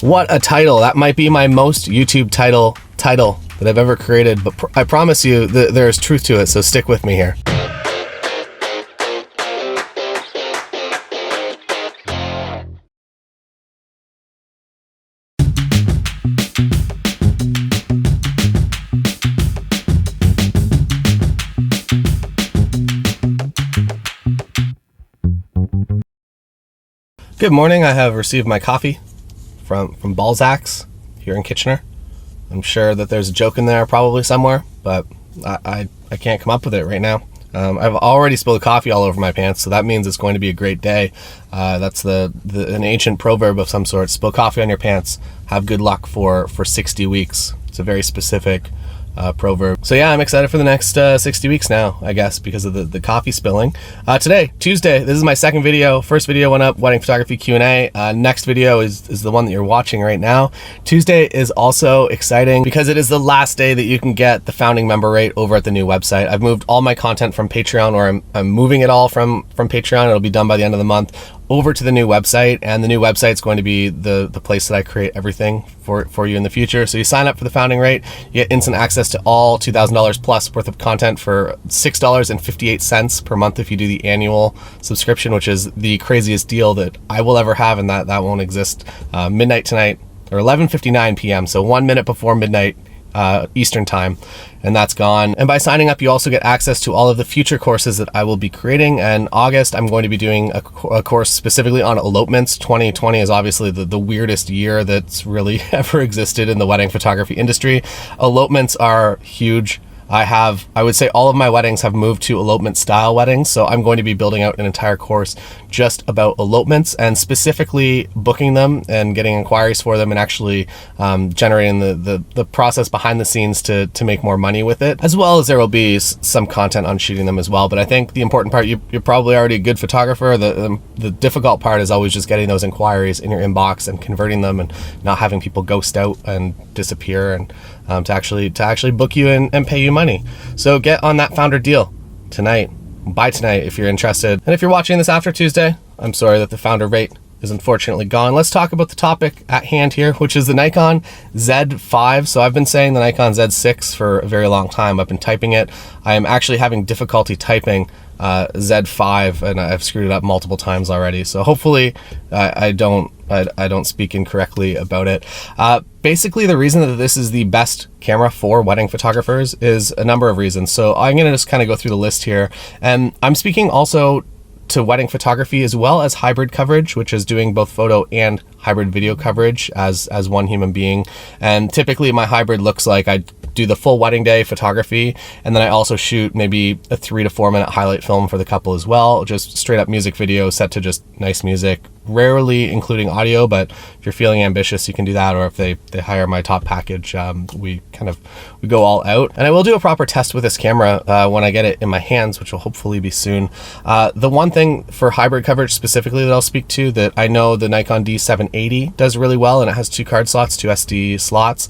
What a title. That might be my most YouTube title that I've ever created, but I promise you that there's truth to it, so stick with me here. Good morning. I have received my coffee from Balzac's here in Kitchener. I'm sure that there's a joke in there probably somewhere, but I can't come up with it right now. I've already spilled coffee all over my pants, so that means it's going to be a great day. That's an ancient proverb of some sort. Spill coffee on your pants, have good luck for 60 weeks. It's a very specific proverb. So yeah, I'm excited for the next 60 weeks now, I guess, because of the coffee spilling. Today, Tuesday, this is my second video. First video went up, wedding photography Q&A. Next video is the one that you're watching right now. Tuesday is also exciting because it is the last day that you can get the founding member rate over at the new website. I've moved all my content from Patreon, or I'm moving it all from Patreon. It'll be done by the end of the month, over to the new website, and the new website is going to be the place that I create everything for you in the future. So you sign up for the founding rate, you get instant access to all $2,000 plus worth of content for $6.58 per month if you do the annual subscription, which is the craziest deal that I will ever have, and that won't exist. Midnight tonight, or 11:59 p.m., so 1 minute before midnight Eastern time, and that's gone. And by signing up, you also get access to all of the future courses that I will be creating. And August, I'm going to be doing a course specifically on elopements. 2020 is obviously the weirdest year that's really ever existed in the wedding photography industry. Elopements are huge. I would say all of my weddings have moved to elopement style weddings, so I'm going to be building out an entire course just about elopements, and specifically booking them and getting inquiries for them, and actually generating the process behind the scenes to make more money with it, as well as there will be some content on shooting them as well. But I think the important part, you're probably already a good photographer. The difficult part is always just getting those inquiries in your inbox and converting them, and not having people ghost out and disappear, and to actually book you and pay you money. So get on that founder deal tonight. Buy tonight if you're interested. And if you're watching this after Tuesday, I'm sorry that the founder rate is unfortunately gone. Let's talk about the topic at hand here, which is the Nikon Z5. So I've been saying the Nikon Z6 for a very long time. I've been typing it. I am actually having difficulty typing Z5, and I've screwed it up multiple times already. So hopefully I don't speak incorrectly about it. Basically, the reason that this is the best camera for wedding photographers is a number of reasons. So I'm going to just kind of go through the list here, and I'm speaking also to wedding photography as well as hybrid coverage, which is doing both photo and hybrid video coverage as one human being. And typically my hybrid looks like I do the full wedding day photography, and then I also shoot maybe a 3 to 4 minute highlight film for the couple as well, just straight up music video set to just nice music, rarely including audio, but if you're feeling ambitious, you can do that. Or if they hire my top package, we go all out. And I will do a proper test with this camera when I get it in my hands, which will hopefully be soon. The one thing for hybrid coverage specifically that I'll speak to, that I know the Nikon D780 does really well, and it has 2 card slots, 2 SD slots,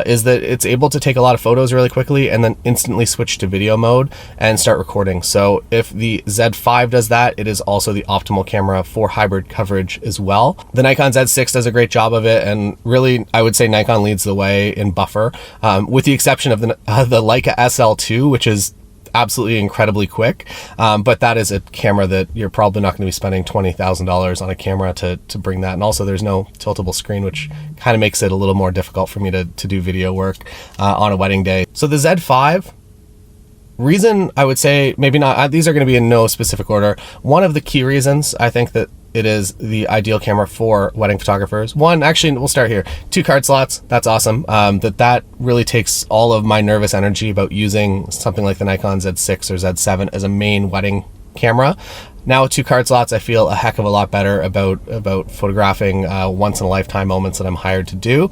is that it's able to take a lot of photos really quickly and then instantly switch to video mode and start recording. So if the Z5 does that, it is also the optimal camera for hybrid coverage as well. The Nikon Z6 does a great job of it, and really I would say Nikon leads the way in buffer, with the exception of the Leica SL2, which is absolutely incredibly quick, but that is a camera that you're probably not going to be spending $20,000 on a camera to bring that. And also there's no tiltable screen, which kind of makes it a little more difficult for me to do video work on a wedding day. So the Z5, reason I would say, maybe not, these are going to be in no specific order. One of the key reasons I think that it is the ideal camera for wedding photographers. One, actually, we'll start here. 2 card slots, that's awesome. That really takes all of my nervous energy about using something like the Nikon Z6 or Z7 as a main wedding camera. Now with 2 card slots, I feel a heck of a lot better about photographing once in a lifetime moments that I'm hired to do.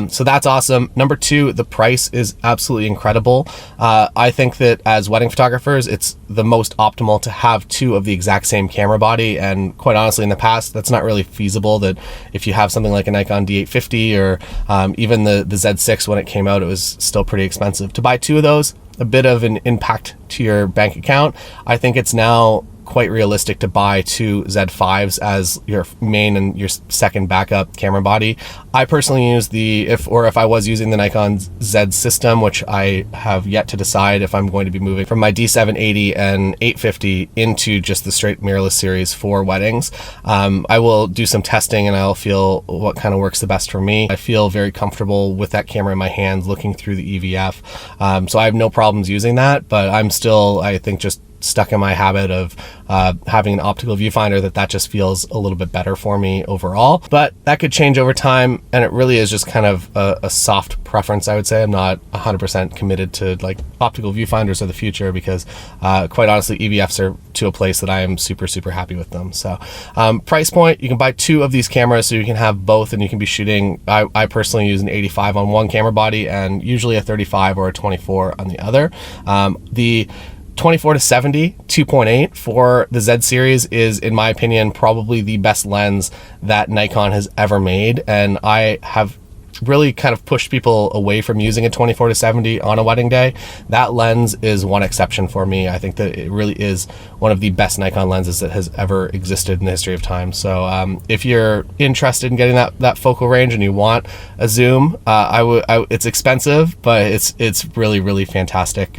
So that's awesome. Number 2, the price is absolutely incredible. I think that as wedding photographers, it's the most optimal to have 2 of the exact same camera body. And quite honestly, in the past, that's not really feasible. That if you have something like a Nikon D850 or even the Z6 when it came out, it was still pretty expensive. To buy 2 of those, a bit of an impact to your bank account. I think it's now quite realistic to buy two Z5s as your main and your second backup camera body. I personally use if I was using the Nikon Z system, which I have yet to decide if I'm going to be moving from my D780 and 850 into just the straight mirrorless series for weddings. I will do some testing and I'll feel what kind of works the best for me. I feel very comfortable with that camera in my hand looking through the EVF. So I have no problems using that, but I'm still, I think, just stuck in my habit of having an optical viewfinder that just feels a little bit better for me overall. But that could change over time, and it really is just kind of a soft preference, I would say. I'm not 100% committed to like optical viewfinders of the future because quite honestly, EVFs are to a place that I am super, super happy with them. So price point, you can buy two of these cameras so you can have both and you can be shooting. I personally use an 85 on one camera body and usually a 35 or a 24 on the other. The 24-70 2.8 for the Z series is, in my opinion, probably the best lens that Nikon has ever made, and I have really kind of pushed people away from using a 24-70 on a wedding day. That lens is one exception for me. I think that it really is one of the best Nikon lenses that has ever existed in the history of time. So if you're interested in getting that focal range and you want a zoom, it's expensive, but it's really, really fantastic.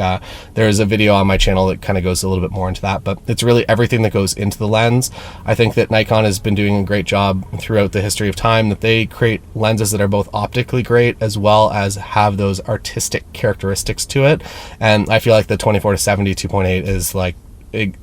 There's a video on my channel that kind of goes a little bit more into that, but it's really everything that goes into the lens. I think that Nikon has been doing a great job throughout the history of time, that they create lenses that are both optically great as well as have those artistic characteristics to it. And I feel like the 24-70 2.8 is like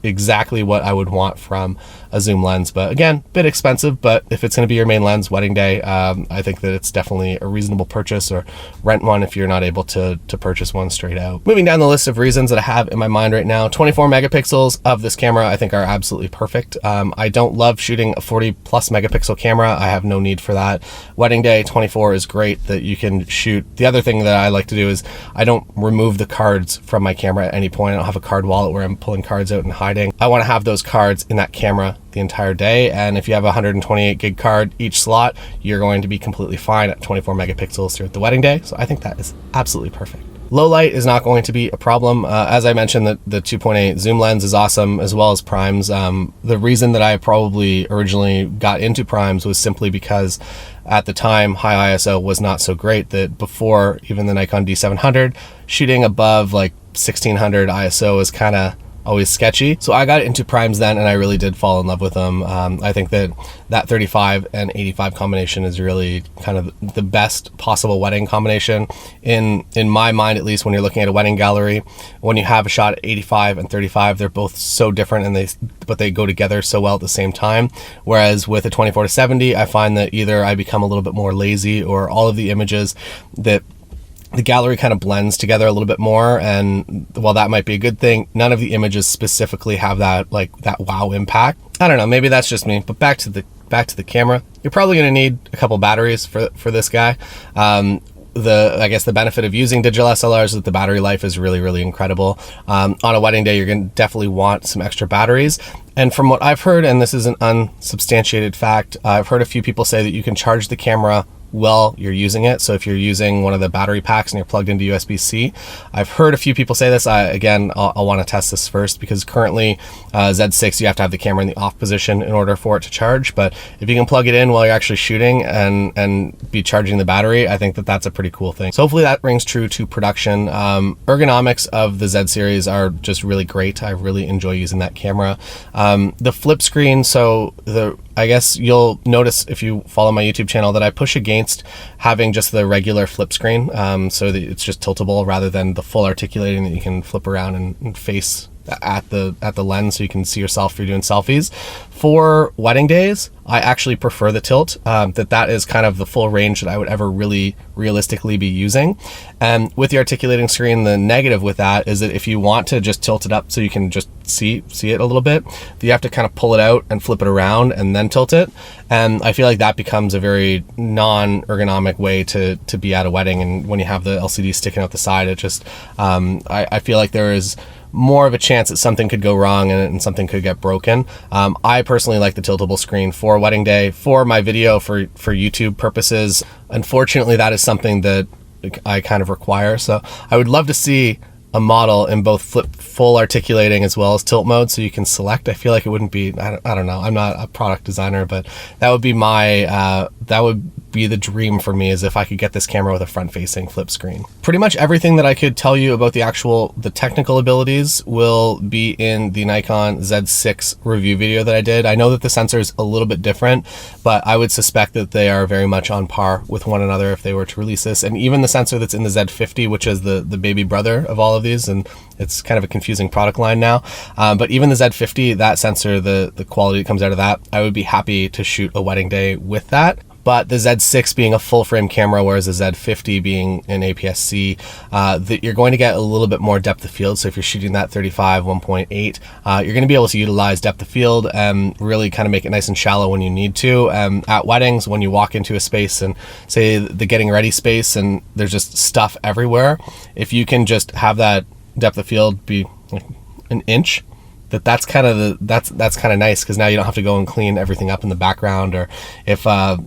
exactly what I would want from a zoom lens. But again, a bit expensive, but if it's going to be your main lens wedding day, I think that it's definitely a reasonable purchase, or rent one if you're not able to purchase one straight out. Moving down the list of reasons that I have in my mind right now, 24 megapixels of this camera I think are absolutely perfect. I don't love shooting a 40 plus megapixel camera. I have no need for that. Wedding day, 24 is great that you can shoot. The other thing that I like to do is I don't remove the cards from my camera at any point. I don't have a card wallet where I'm pulling cards out and hiding. I want to have those cards in that camera the entire day, and if you have a 128 gig card each slot, you're going to be completely fine at 24 megapixels throughout the wedding day. So I think that is absolutely perfect. Low light is not going to be a problem. As I mentioned, the 2.8 zoom lens is awesome, as well as primes. The reason that I probably originally got into primes was simply because at the time high ISO was not so great, that before even the Nikon D700, shooting above like 1600 ISO is kind of always sketchy. So I got into primes then, and I really did fall in love with them. I think that 35 and 85 combination is really kind of the best possible wedding combination in my mind, at least when you're looking at a wedding gallery. When you have a shot at 85 and 35, they're both so different, but they go together so well at the same time. Whereas with a 24-70, I find that either I become a little bit more lazy, or all of the images that the gallery kind of blends together a little bit more, and while that might be a good thing, none of the images specifically have that wow impact. I don't know, maybe that's just me. But back to the camera, you're probably going to need a couple batteries for this guy. I guess the benefit of using digital SLRs is that the battery life is really, really incredible. On a wedding day, you're going to definitely want some extra batteries. And from what I've heard, and this is an unsubstantiated fact, I've heard a few people say that you can charge the camera while you're using it. So if you're using one of the battery packs and you're plugged into USB-C, I've heard a few people say this. I'll want to test this first, because currently Z6, you have to have the camera in the off position in order for it to charge. But if you can plug it in while you're actually shooting and be charging the battery, I think that that's a pretty cool thing. So hopefully that rings true to production. Ergonomics of the Z series are just really great. I really enjoy using that camera. The flip screen, I guess you'll notice if you follow my YouTube channel that I push against having just the regular flip screen, so that it's just tiltable rather than the full articulating that you can flip around and face at the lens so you can see yourself if you're doing selfies. For wedding days, I actually prefer the tilt. That is kind of the full range that I would ever really realistically be using. And with the articulating screen, the negative with that is that if you want to just tilt it up so you can just see it a little bit, you have to kind of pull it out and flip it around and then tilt it. And I feel like that becomes a very non-ergonomic way to be at a wedding. And when you have the LCD sticking out the side, it just I feel like there is more of a chance that something could go wrong and something could get broken. I personally like the tiltable screen for wedding day. For my video, for YouTube purposes, unfortunately, that is something that I kind of require. So I would love to see a model in both full articulating as well as tilt mode, so you can select. I feel like it wouldn't be, I don't know, I'm not a product designer, but that would be my that would be the dream for me, is if I could get this camera with a front-facing flip screen. Pretty much everything that I could tell you about the technical abilities will be in the Nikon Z6 review video that I did. I know that the sensor is a little bit different, but I would suspect that they are very much on par with one another if they were to release this. And even the sensor that's in the Z50, which is the baby brother of all of these, and it's kind of a confusing product line now, but even the Z50, that sensor, the quality that comes out of that, I would be happy to shoot a wedding day with that. But the Z6 being a full frame camera, whereas the Z50 being an APS-C, that you're going to get a little bit more depth of field. So if you're shooting that 35 1.8, you're going to be able to utilize depth of field and really kind of make it nice and shallow when you need to. At weddings, when you walk into a space and say the getting ready space and there's just stuff everywhere, if you can just have that depth of field be like an inch, that's kind of nice, because now you don't have to go and clean everything up in the background. Or if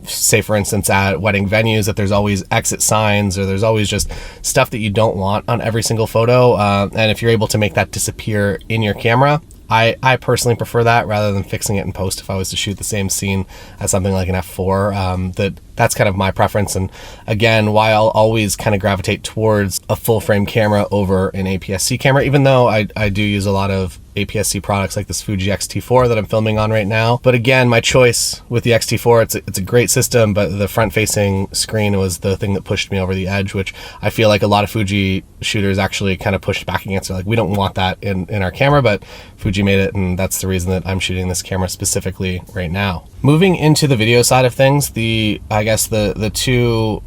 say for instance at wedding venues that there's always exit signs, or there's always just stuff that you don't want on every single photo, and if you're able to make that disappear in your camera, I personally prefer that rather than fixing it in post. If I was to shoot the same scene as something like an f4, that's kind of my preference. And again, why I'll always kind of gravitate towards a full frame camera over an APS-C camera, even though I do use a lot of APS-C products like this Fuji X-T4 that I'm filming on right now. But again, my choice with the X-T4, it's a great system, but the front-facing screen was the thing that pushed me over the edge, which I feel like a lot of Fuji shooters actually kind of pushed back against it. Like, we don't want that in our camera, but Fuji made it, and that's the reason that I'm shooting this camera specifically right now. Moving into the video side of things, I guess the two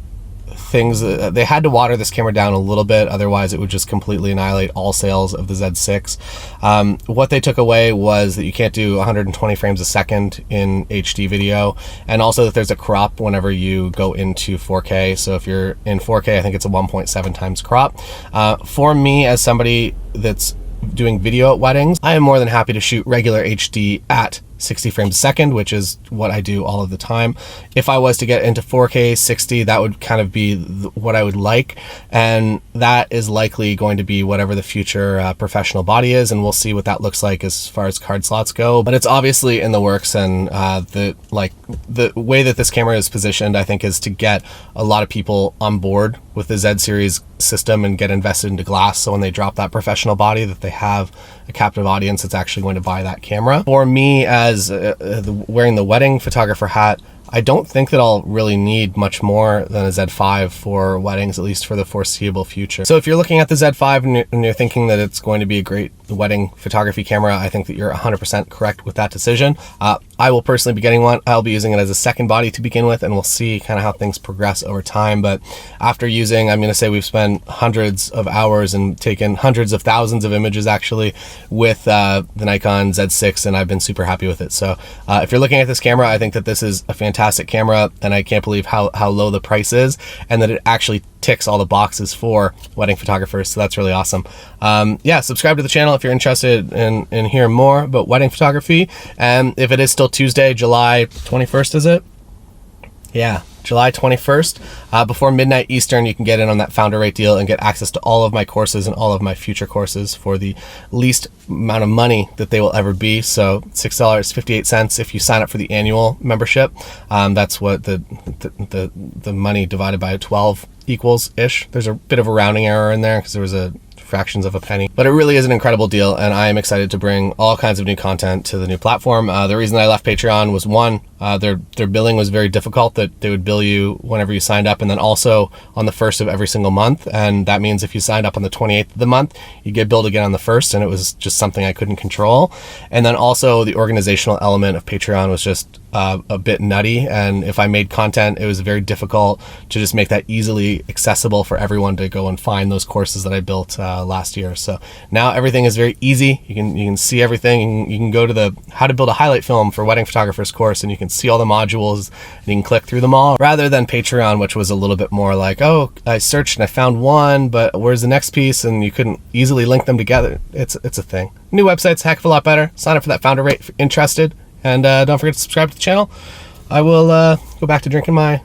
things, they had to water this camera down a little bit, otherwise it would just completely annihilate all sales of the Z6. What they took away was that you can't do 120 frames a second in HD video, and also that there's a crop whenever you go into 4K. So if you're in 4K, I think it's a 1.7 times crop. For me, as somebody that's doing video at weddings, I am more than happy to shoot regular HD at 60 frames a second, which is what I do all of the time. If I was to get into 4K 60, that would kind of be what I would like, and that is likely going to be whatever the future professional body is, and we'll see what that looks like as far as card slots go. But it's obviously in the works, and the way that this camera is positioned, I think, is to get a lot of people on board with the Z series system and get invested into glass, so when they drop that professional body, that they have a captive audience that's actually going to buy that camera. For me, as wearing the wedding photographer hat, I don't think that I'll really need much more than a Z5 for weddings, at least for the foreseeable future. So if you're looking at the Z5 and you're thinking that it's going to be a great wedding photography camera, I think that you're 100% correct with that decision. I will personally be getting one. I'll be using it as a second body to begin with, and we'll see kind of how things progress over time. But after using, I'm going to say we've spent hundreds of hours and taken hundreds of thousands of images actually with the Nikon Z6, and I've been super happy with it. So if you're looking at this camera, I think that this is a fantastic camera, and I can't believe how low the price is, and that it actually ticks all the boxes for wedding photographers. So that's really awesome. Yeah, subscribe to the channel if you're interested in hearing more about wedding photography. And if it is still Tuesday, July 21st, is it? Yeah, July 21st, before midnight Eastern, you can get in on that founder rate deal and get access to all of my courses and all of my future courses for the least amount of money that they will ever be. So $6.58 if you sign up for the annual membership. That's what the money divided by 12 equals ish. There's a bit of a rounding error in there because there was a fractions of a penny, but it really is an incredible deal, and I am excited to bring all kinds of new content to the new platform. The reason I left Patreon was, one, their billing was very difficult, that they would bill you whenever you signed up, and then also on the 1st of every single month, and that means if you signed up on the 28th of the month, you get billed again on the 1st, and it was just something I couldn't control. And then also the organizational element of Patreon was just a bit nutty, and if I made content, it was very difficult to just make that easily accessible for everyone to go and find those courses that I built last year. So now everything is very easy. You can see everything. You can go to the how to build a highlight film for wedding photographers course, and you can see all the modules, and you can click through them all, rather than Patreon, which was a little bit more like, oh, I searched and I found one, but where's the next piece, and you couldn't easily link them together. It's a thing. New website's a heck of a lot better. Sign up for that founder rate if you're interested. And don't forget to subscribe to the channel. I will go back to drinking my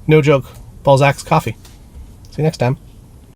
no joke Balzac's coffee. See you next time.